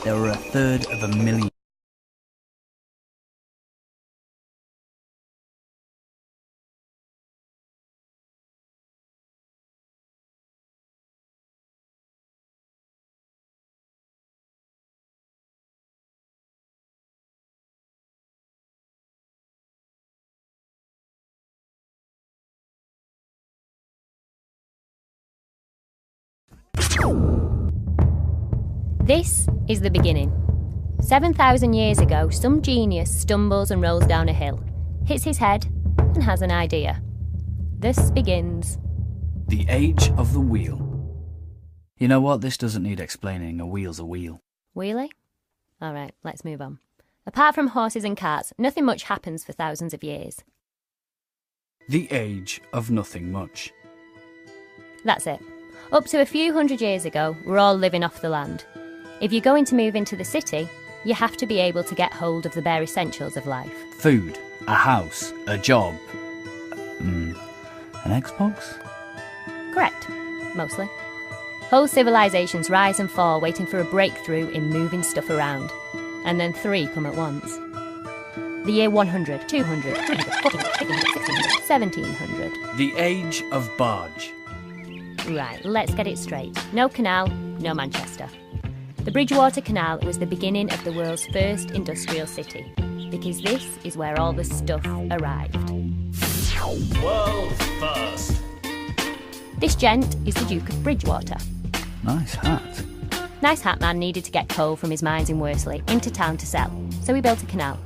there were 1/3 of a million. This is the beginning. 7,000 years ago, some genius stumbles and rolls down a hill, hits his head, and has an idea. This begins The age of the wheel. You know what? This doesn't need explaining. A wheel's a wheel. Wheelie? Alright, let's move on. Apart from horses and carts, nothing much happens for thousands of years. The age of nothing much. That's it. Up to a few hundred years ago, we're all living off the land. If you're going to move into the city, you have to be able to get hold of the bare essentials of life. Food, a house, a job. An Xbox? Correct, mostly. Whole civilizations rise and fall waiting for a breakthrough in moving stuff around. And then 3 come at once. The year 100, 200, 300, 400, 500, 600, 1700. The age of barge. Right, let's get it straight. No canal, no Manchester. The Bridgewater Canal was the beginning of the world's first industrial city, because this is where all the stuff arrived. World first. This gent is the Duke of Bridgewater. Nice hat. Nice hat man needed to get coal from his mines in Worsley into town to sell, so he built a canal.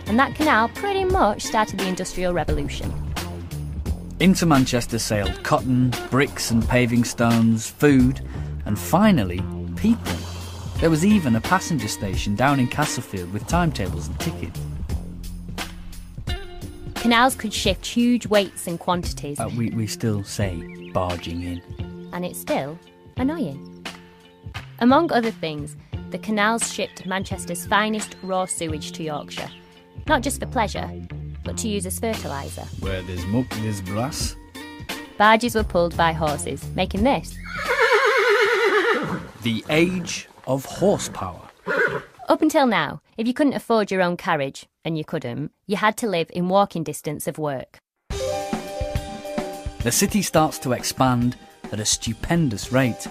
And that canal pretty much started the Industrial Revolution. Into Manchester sailed cotton, bricks and paving stones, food, and finally, people. There was even a passenger station down in Castlefield with timetables and tickets. Canals could shift huge weights and quantities. We still say barging in. And it's still annoying. Among other things, the canals shipped Manchester's finest raw sewage to Yorkshire. Not just for pleasure, but to use as fertiliser. Where there's muck, there's brass. Barges were pulled by horses, making this The age of horsepower. Up until now, if you couldn't afford your own carriage, and you couldn't, you had to live in walking distance of work. The city starts to expand at a stupendous rate.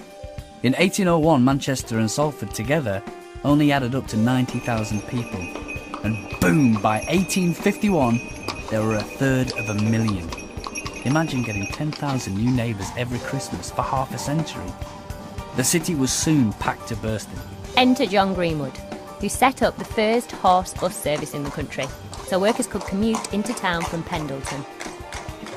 In 1801, Manchester and Salford together only added up to 90,000 people. And boom, by 1851, there were 1/3 of a million. Imagine getting 10,000 new neighbours every Christmas for half a century. The city was soon packed to bursting. Enter John Greenwood, who set up the first horse bus service in the country, so workers could commute into town from Pendleton.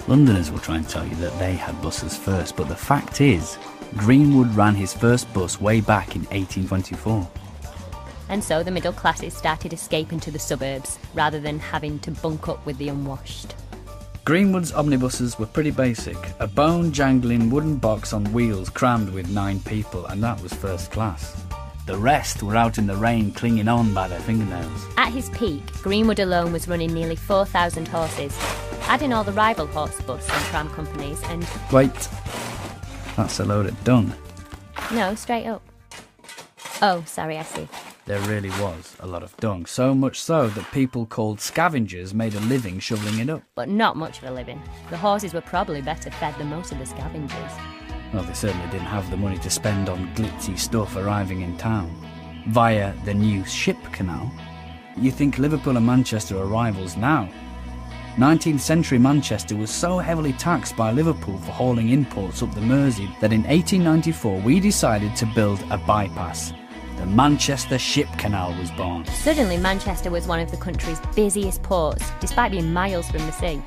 Londoners will try and tell you that they had buses first, but the fact is, Greenwood ran his first bus way back in 1824. And so the middle classes started escaping to the suburbs, rather than having to bunk up with the unwashed. Greenwood's omnibuses were pretty basic. A bone-jangling wooden box on wheels crammed with 9 people, and that was first class. The rest were out in the rain clinging on by their fingernails. At his peak, Greenwood alone was running nearly 4,000 horses, adding all the rival horse bus and tram companies and... Wait, that's a load of dung. No, straight up. Oh, sorry, I see. There really was a lot of dung, so much so that people called scavengers made a living shoveling it up. But not much of a living. The horses were probably better fed than most of the scavengers. Well, they certainly didn't have the money to spend on glitzy stuff arriving in town. Via the new ship canal, you think Liverpool and Manchester are rivals now. 19th century Manchester was so heavily taxed by Liverpool for hauling imports up the Mersey that in 1894 we decided to build a bypass. The Manchester Ship Canal was born. Suddenly, Manchester was one of the country's busiest ports, despite being miles from the sea.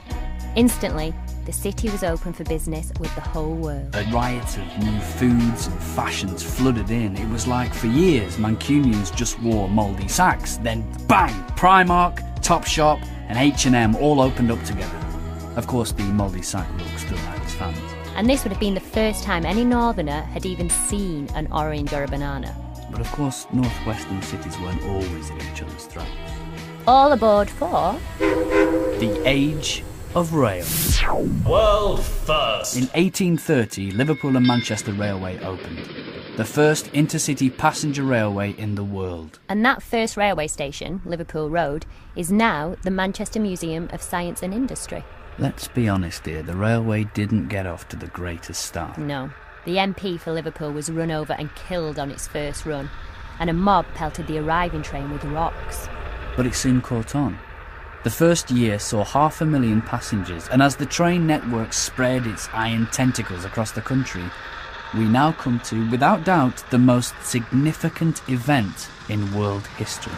Instantly, the city was open for business with the whole world. A riot of new foods and fashions flooded in. It was like for years Mancunians just wore mouldy sacks. Then bang! Primark, Topshop and H&M all opened up together. Of course, the mouldy sack look still had its fans. And this would have been the first time any northerner had even seen an orange or a banana. But of course, northwestern cities weren't always at each other's throats. All aboard for... The Age of Rail. World first. In 1830, Liverpool and Manchester Railway opened. the first intercity passenger railway in the world. And that first railway station, Liverpool Road, is now the Manchester Museum of Science and Industry. Let's be honest here, the railway didn't get off to the greatest start. No. The MP for Liverpool was run over and killed on its first run, and a mob pelted the arriving train with rocks. But it soon caught on. The first year saw 500,000 passengers, and as the train network spread its iron tentacles across the country, we now come to, without doubt, the most significant event in world history.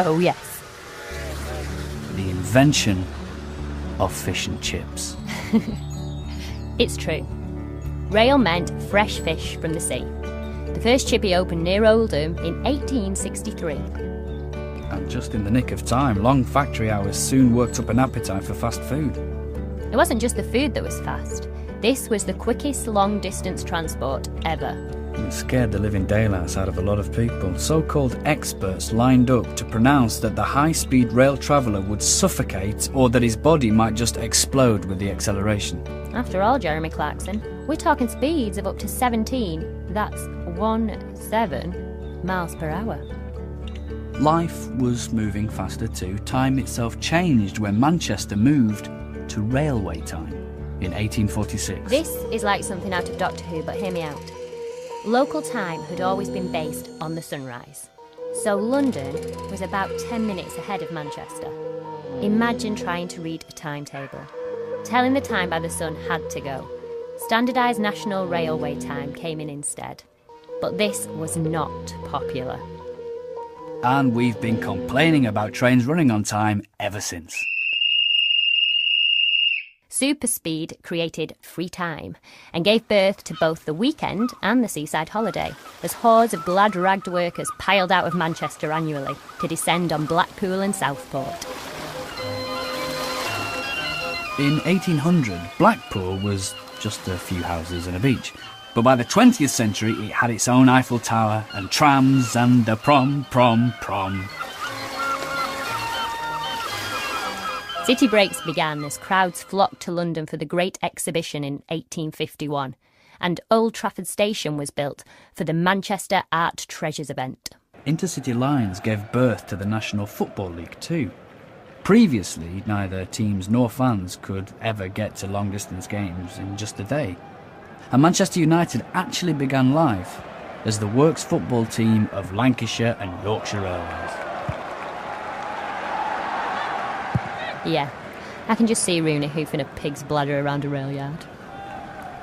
Oh yes. The invention of fish and chips. It's true. Rail meant fresh fish from the sea. The first chippy opened near Oldham in 1863. And just in the nick of time, long factory hours soon worked up an appetite for fast food. It wasn't just the food that was fast. This was the quickest long-distance transport ever. It scared the living daylights out of a lot of people. So-called experts lined up to pronounce that the high-speed rail traveller would suffocate or that his body might just explode with the acceleration. After all, Jeremy Clarkson, we're talking speeds of up to 17, that's 17 miles per hour. Life was moving faster too. Time itself changed when Manchester moved to railway time in 1846. This is like something out of Doctor Who, but hear me out. Local time had always been based on the sunrise. So London was about 10 minutes ahead of Manchester. Imagine trying to read a timetable. Telling the time by the sun had to go. Standardised national railway time came in instead. But this was not popular. And we've been complaining about trains running on time ever since. Superspeed created free time and gave birth to both the weekend and the seaside holiday, as hordes of glad-ragged workers piled out of Manchester annually to descend on Blackpool and Southport. In 1800, Blackpool was just a few houses and a beach. But by the 20th century, it had its own Eiffel Tower and trams and a prom. City breaks began as crowds flocked to London for the Great Exhibition in 1851, and Old Trafford Station was built for the Manchester Art Treasures event. Intercity lines gave birth to the National Football League too. Previously, neither teams nor fans could ever get to long-distance games in just a day. And Manchester United actually began life as the works football team of Lancashire and Yorkshire Railways. Yeah, I can just see Rooney hoofing a pig's bladder around a rail yard.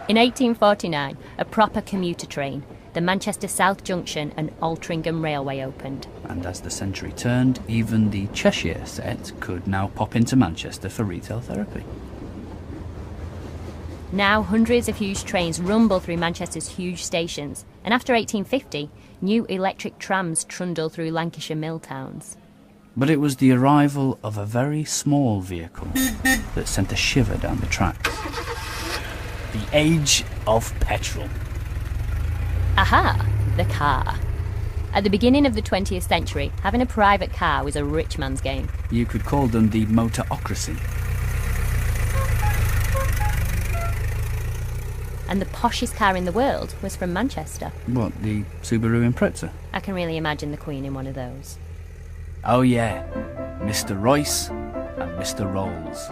In 1849, a proper commuter train, the Manchester South Junction and Altrincham Railway opened. And as the century turned, even the Cheshire set could now pop into Manchester for retail therapy. Now hundreds of huge trains rumble through Manchester's huge stations, and after 1850, new electric trams trundle through Lancashire mill towns. But it was the arrival of a very small vehicle that sent a shiver down the tracks. The age of petrol. Aha! The car. At the beginning of the 20th century, having a private car was a rich man's game. You could call them the motorocracy. And the poshest car in the world was from Manchester. What, the Subaru Impreza? I can really imagine the Queen in one of those. Oh yeah, Mr. Royce and Mr. Rolls.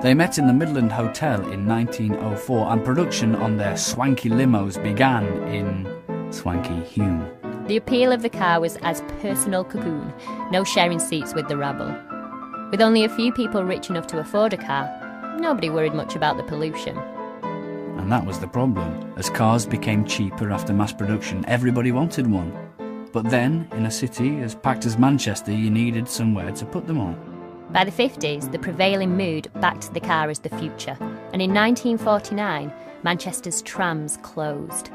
They met in the Midland Hotel in 1904 and production on their swanky limos began in Swanky Hume. The appeal of the car was as personal cocoon, no sharing seats with the rabble. With only a few people rich enough to afford a car, nobody worried much about the pollution. And that was the problem. As cars became cheaper after mass production, everybody wanted one. But then, in a city as packed as Manchester, you needed somewhere to put them all. By the 50s, the prevailing mood backed the car as the future, and in 1949, Manchester's trams closed.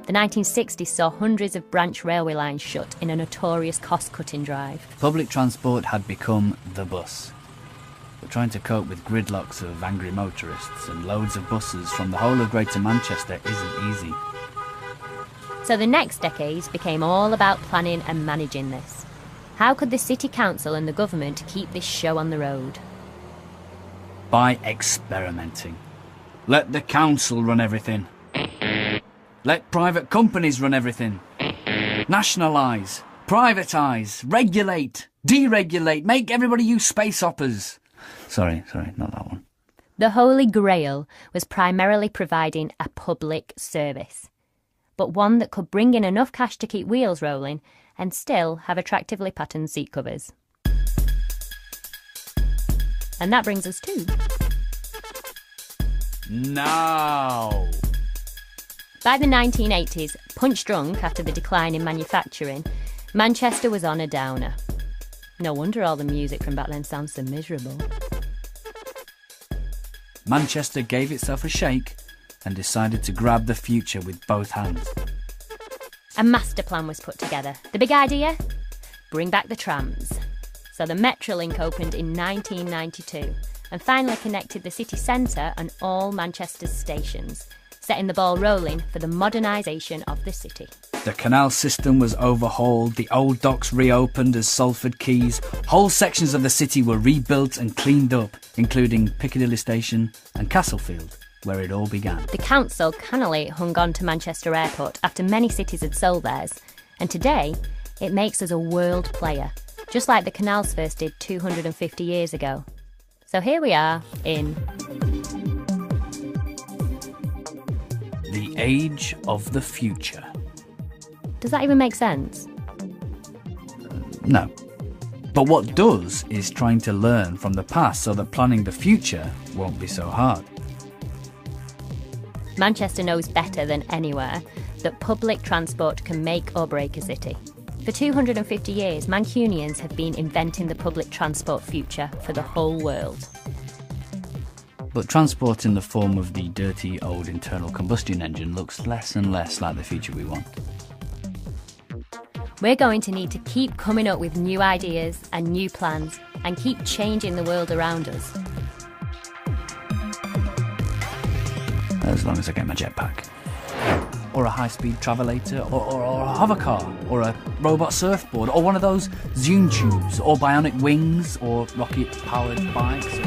The 1960s saw hundreds of branch railway lines shut in a notorious cost-cutting drive. Public transport had become the bus. But trying to cope with gridlocks of angry motorists and loads of buses from the whole of Greater Manchester isn't easy. So the next decades became all about planning and managing this. How could the city council and the government keep this show on the road? By experimenting. Let the council run everything. Let private companies run everything. Nationalise, privatise, regulate, deregulate, make everybody use space hoppers. Sorry, not that one. The Holy Grail was primarily providing a public service, but one that could bring in enough cash to keep wheels rolling and still have attractively patterned seat covers. And that brings us to... Now! By the 1980s, punch-drunk after the decline in manufacturing, Manchester was on a downer. No wonder all the music from back then sounds so miserable. Manchester gave itself a shake and decided to grab the future with both hands. A master plan was put together. The big idea? Bring back the trams. So the Metrolink opened in 1992 and finally connected the city centre and all Manchester's stations, setting the ball rolling for the modernisation of the city. The canal system was overhauled, the old docks reopened as Salford Quays, whole sections of the city were rebuilt and cleaned up, including Piccadilly Station and Castlefield, where it all began. The council cannily hung on to Manchester Airport after many cities had sold theirs, and today it makes us a world player, just like the canals first did 250 years ago. So here we are in... the age of the future. Does that even make sense? No. But what does is trying to learn from the past so that planning the future won't be so hard. Manchester knows better than anywhere that public transport can make or break a city. For 250 years, Mancunians have been inventing the public transport future for the whole world. But transport in the form of the dirty old internal combustion engine looks less and less like the future we want. We're going to need to keep coming up with new ideas and new plans and keep changing the world around us. As long as I get my jetpack. Or a high-speed travelator, or a hover car, or a robot surfboard, or one of those Zoom tubes, or bionic wings, or rocket-powered bikes.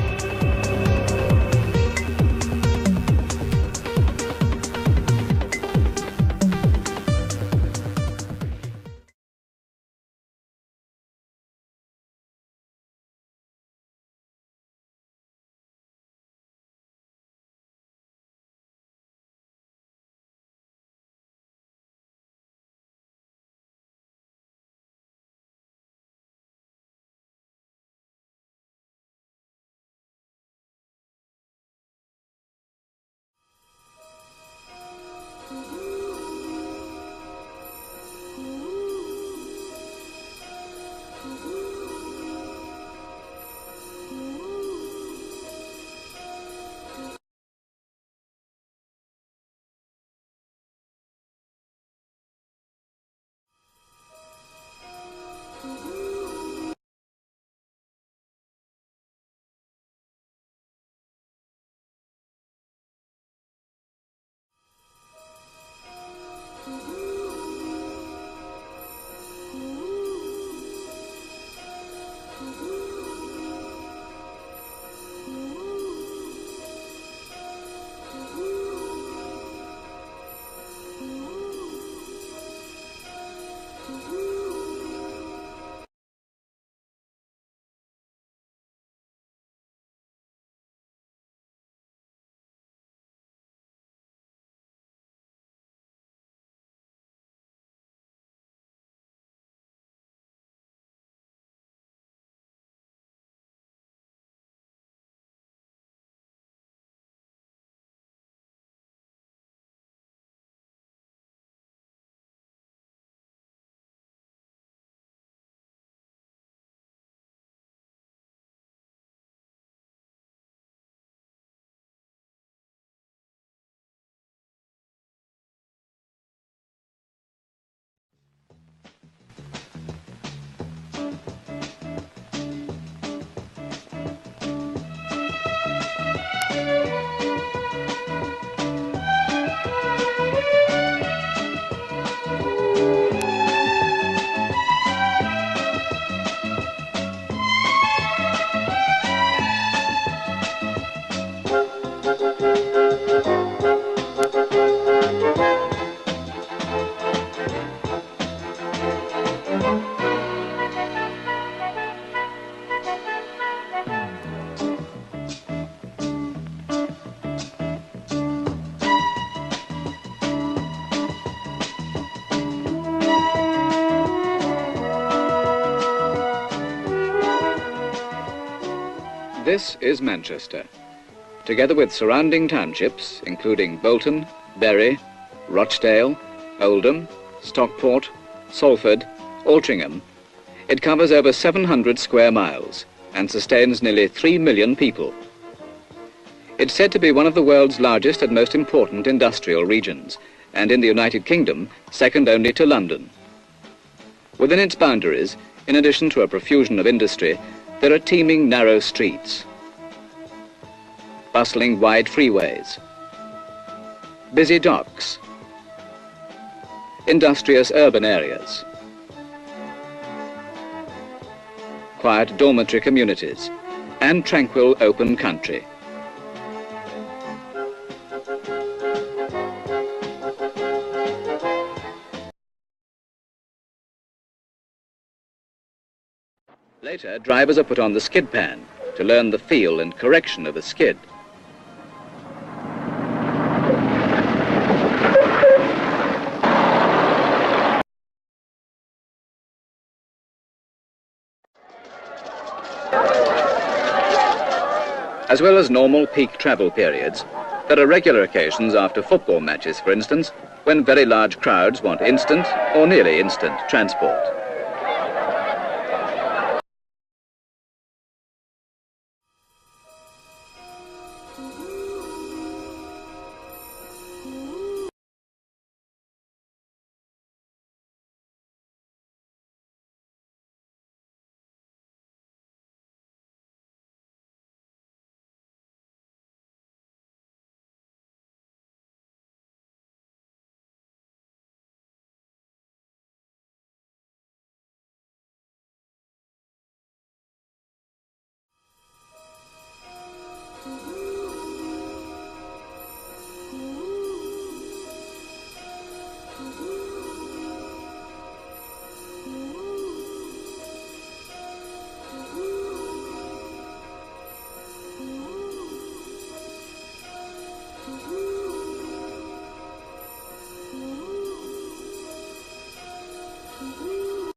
This is Manchester, together with surrounding townships, including Bolton, Bury, Rochdale, Oldham, Stockport, Salford, Altrincham. It covers over 700 square miles and sustains nearly 3 million people. It's said to be one of the world's largest and most important industrial regions, and in the United Kingdom, second only to London. Within its boundaries, in addition to a profusion of industry, there are teeming narrow streets, bustling wide freeways, busy docks, industrious urban areas, quiet dormitory communities, and tranquil open country. Later, drivers are put on the skid pan to learn the feel and correction of a skid. As well as normal peak travel periods, there are regular occasions after football matches, for instance, when very large crowds want instant or nearly instant transport.